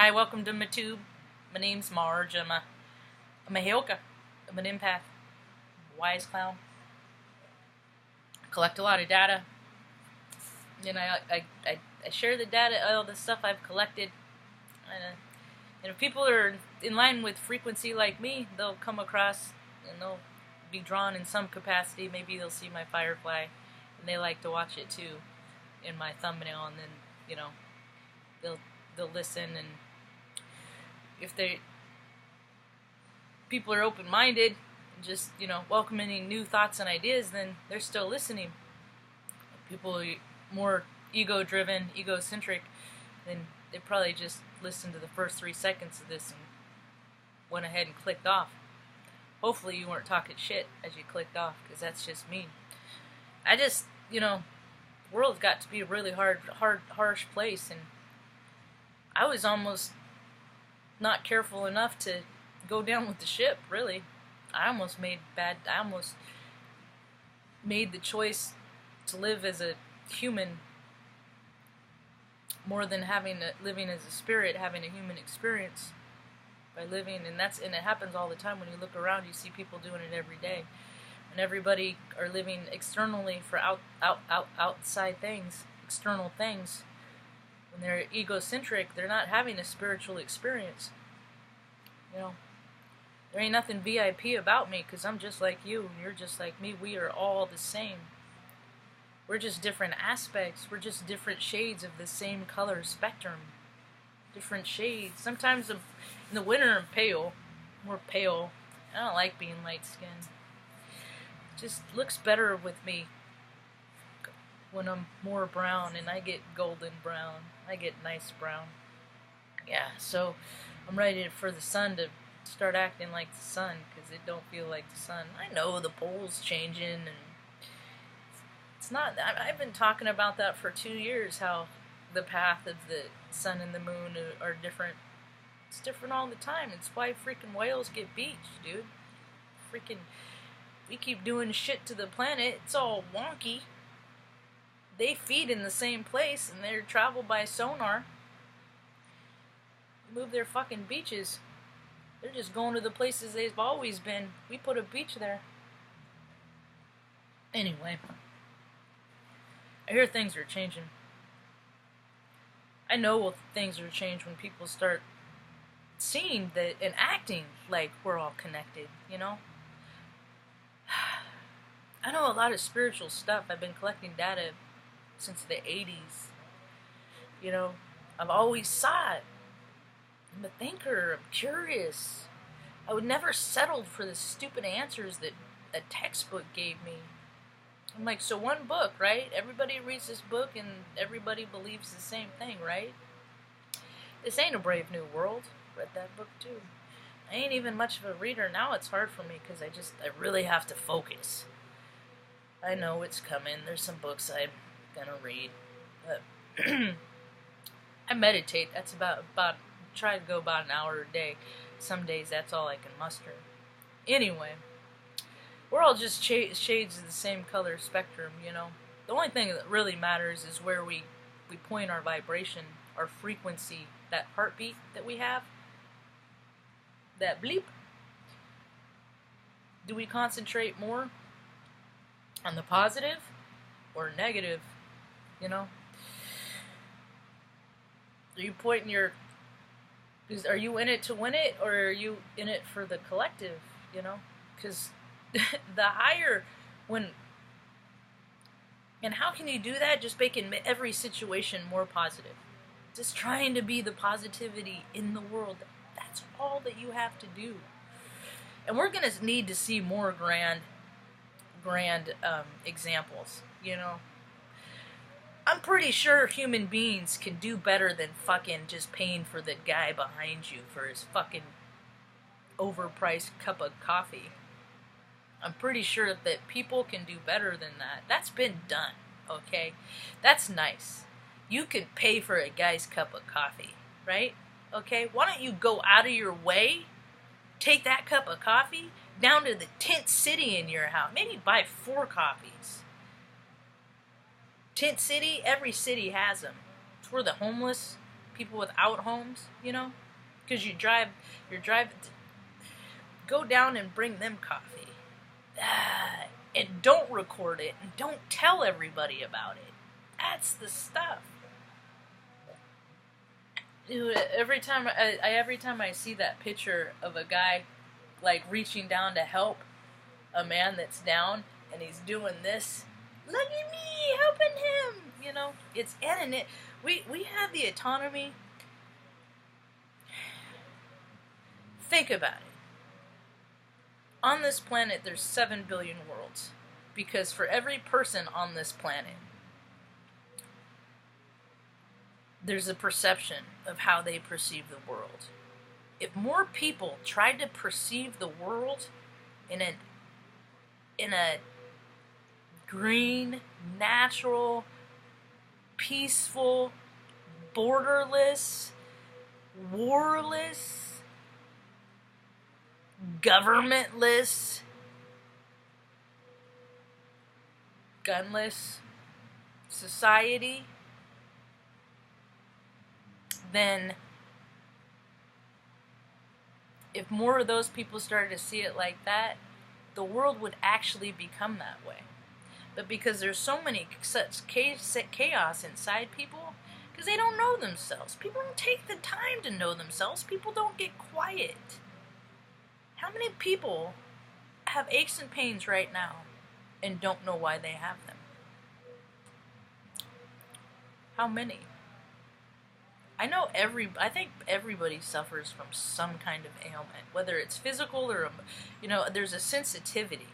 Hi, welcome to my tube. My name's Marge. I'm a Heoka. I'm an empath. Wise clown. Collect a lot of data. I share the data, all the stuff I've collected. And if people are in line with frequency like me, they'll come across and they'll be drawn in some capacity. Maybe they'll see my firefly, and they like to watch it too in my thumbnail, and then they'll listen. And if people are open-minded and just welcoming new thoughts and ideas, then they're still listening. People are more ego-driven, egocentric, then they probably just listened to the first 3 seconds of this and went ahead and clicked off. Hopefully you weren't talking shit as you clicked off, because that's just mean. The world's got to be a really harsh place, and I was almost not careful enough to go down with the ship, really. I almost made the choice to live as a human more than living as a spirit, having a human experience by living. And it happens all the time. When you look around, you see people doing it every day, and everybody are living externally for outside things, external things. When they're egocentric, they're not having a spiritual experience. There ain't nothing VIP about me, because I'm just like you and you're just like me. We are all the same. We're just different aspects. We're just different shades of the same color spectrum. Different shades. Sometimes in the winter I'm pale. More pale. I don't like being light skinned. It just looks better with me when I'm more brown, and I get golden brown. I get nice brown. Yeah, so I'm ready for the sun to start acting like the sun, because it don't feel like the sun. I know the pole's changing, and it's not. I've been talking about that for 2 years, how the path of the sun and the moon are different. It's different all the time. It's why freaking whales get beached, dude. We keep doing shit to the planet. It's all wonky. They feed in the same place, and they're traveled by sonar. Move their fucking beaches. They're just going to the places they've always been. We put a beach there. Anyway, I hear things are changing. I know things are changed when people start seeing that and acting like we're all connected, I know a lot of spiritual stuff. I've been collecting data since the 80s. I've always saw it. I'm a thinker. I'm curious. I would never settle for the stupid answers that a textbook gave me. I'm like, so one book, right? Everybody reads this book and everybody believes the same thing, right? This ain't a Brave New World. Read that book too. I ain't even much of a reader now. It's hard for me because I really have to focus. I know it's coming. There's some books I'm gonna read, but I meditate. That's about try to go about an hour a day. Some days that's all I can muster. Anyway, we're all just shades of the same color spectrum, The only thing that really matters is where we point our vibration, our frequency, that heartbeat that we have, that bleep. Do we concentrate more on the positive or negative, Are you pointing are you in it to win it, or are you in it for the collective, Because the higher, and how can you do that? Just making every situation more positive. Just trying to be the positivity in the world. That's all that you have to do. And we're going to need to see more grand examples, I'm pretty sure human beings can do better than fucking just paying for the guy behind you for his fucking overpriced cup of coffee. I'm pretty sure that people can do better than that. That's been done, okay? That's nice. You can pay for a guy's cup of coffee, right? Okay? Why don't you go out of your way, take that cup of coffee down to the tent city in your house. Maybe buy 4 coffees. Tent city, every city has them. It's where the homeless people without homes, you know, because you're driving. Go down and bring them coffee, and don't record it and don't tell everybody about it. That's the stuff. Dude, every time I see that picture of a guy like reaching down to help a man that's down and he's doing this, look at me helping him, you know, it's in it. We have the autonomy. Think about it. On this planet there's 7 billion worlds, because for every person on this planet there's a perception of how they perceive the world. If more people tried to perceive the world in a green, natural, peaceful, borderless, warless, governmentless, gunless society, then if more of those people started to see it like that, the world would actually become that way. But because there's so many such chaos inside people, because they don't know themselves. People don't take the time to know themselves. People don't get quiet. How many people have aches and pains right now and don't know why they have them? How many? I think everybody suffers from some kind of ailment, whether it's physical or, you know, there's a sensitivity.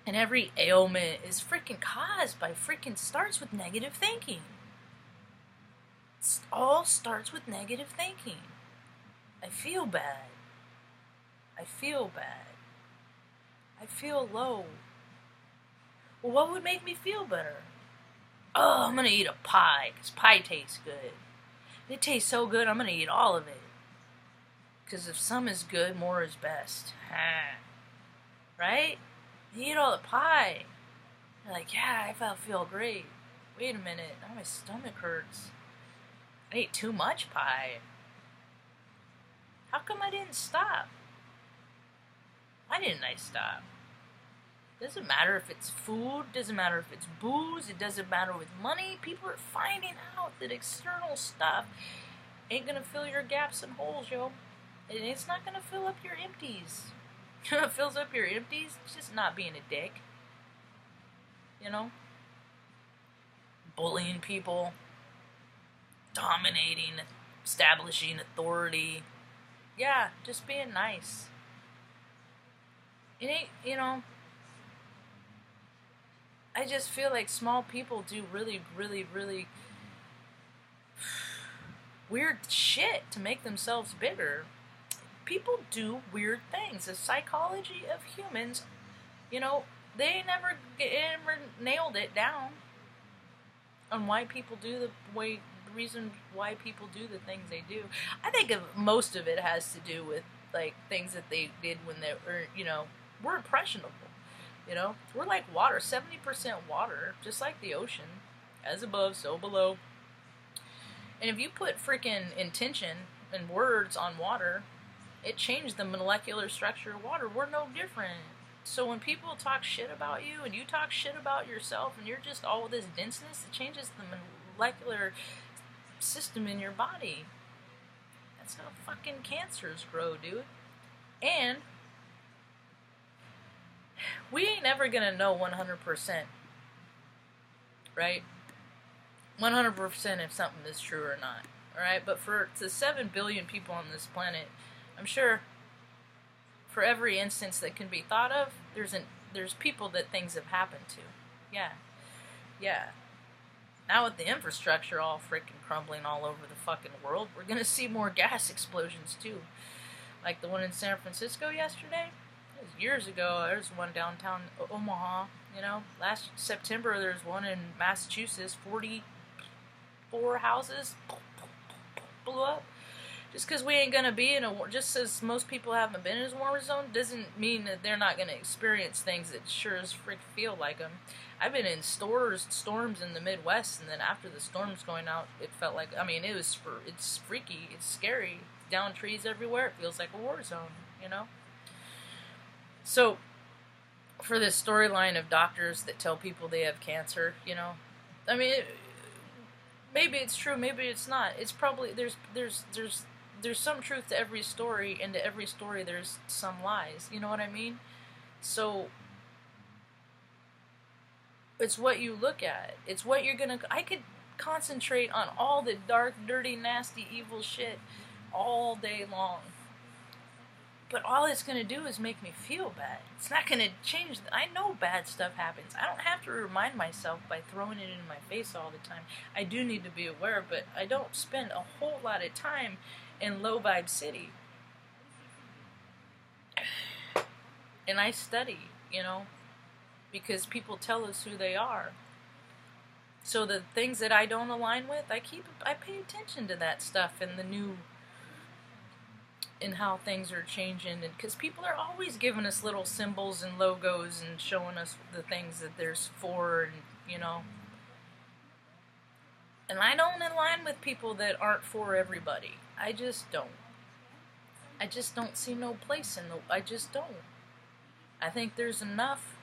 And every ailment is freaking caused by starts with negative thinking. It all starts with negative thinking. I feel bad. I feel bad. I feel low. Well, what would make me feel better? Oh, I'm going to eat a pie, because pie tastes good. It tastes so good, I'm going to eat all of it. Because if some is good, more is best. Right? You eat all the pie. You're like, yeah, I feel great. Wait a minute, now my stomach hurts. I ate too much pie. How come I didn't stop? Why didn't I stop? Doesn't matter if it's food, doesn't matter if it's booze, it doesn't matter with money. People are finding out that external stuff ain't gonna fill your gaps and holes, yo. And it's not gonna fill up your empties. You know what fills up your empties? It's just not being a dick. You know? Bullying people, dominating, establishing authority. Yeah, just being nice. It ain't, you know, I just feel like small people do really, really, really weird shit to make themselves bigger. People do weird things. The psychology of humans, you know, they never nailed it down on why people do the reason why people do the things they do. I think most of it has to do with like things that they did when they were, you know, we're impressionable. You know, we're like water, 70% water, just like the ocean, as above, so below. And if you put freaking intention and words on water, it changed the molecular structure of water. We're no different. So when people talk shit about you and you talk shit about yourself and you're just all this denseness, it changes the molecular system in your body. That's how fucking cancers grow, dude. And we ain't ever gonna know 100%, right? 100% if something is true or not, alright? But for the 7 billion people on this planet, I'm sure for every instance that can be thought of, there's people that things have happened to. Yeah. Now with the infrastructure all freaking crumbling all over the fucking world, we're gonna see more gas explosions too. Like the one in San Francisco yesterday. It was years ago. There's one downtown Omaha. You know, last September there's one in Massachusetts. 44 houses blew up. Just because we ain't gonna be in a war, just as most people haven't been in a war zone, doesn't mean that they're not gonna experience things that sure as frick feel like them. I've been in storms in the Midwest, and then after the storms going out, it felt like, I mean, it's freaky, it's scary, down trees everywhere. It feels like a war zone, you know. So, for this storyline of doctors that tell people they have cancer, you know, I mean, maybe it's true, maybe it's not. It's probably there's some truth to every story, and to every story there's some lies. You know what I mean? So it's what you look at. It's what you're gonna. I could concentrate on all the dark, dirty, nasty, evil shit all day long, but all it's gonna do is make me feel bad. It's not gonna change. I know bad stuff happens. I don't have to remind myself by throwing it in my face all the time. I do need to be aware, but I don't spend a whole lot of time in low vibe city. And I study, you know, because people tell us who they are. So the things that I don't align with, I pay attention to that stuff and the new, and how things are changing, and because people are always giving us little symbols and logos and showing us the things that there's for, and you know. And I don't align with people that aren't for everybody. I just don't. I just don't see no place in the. I just don't. I think there's enough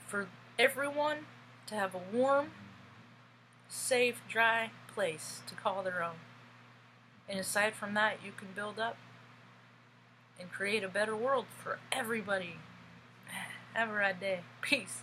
for everyone to have a warm, safe, dry place to call their own. And aside from that, you can build up and create a better world for everybody. Have a right day. Peace.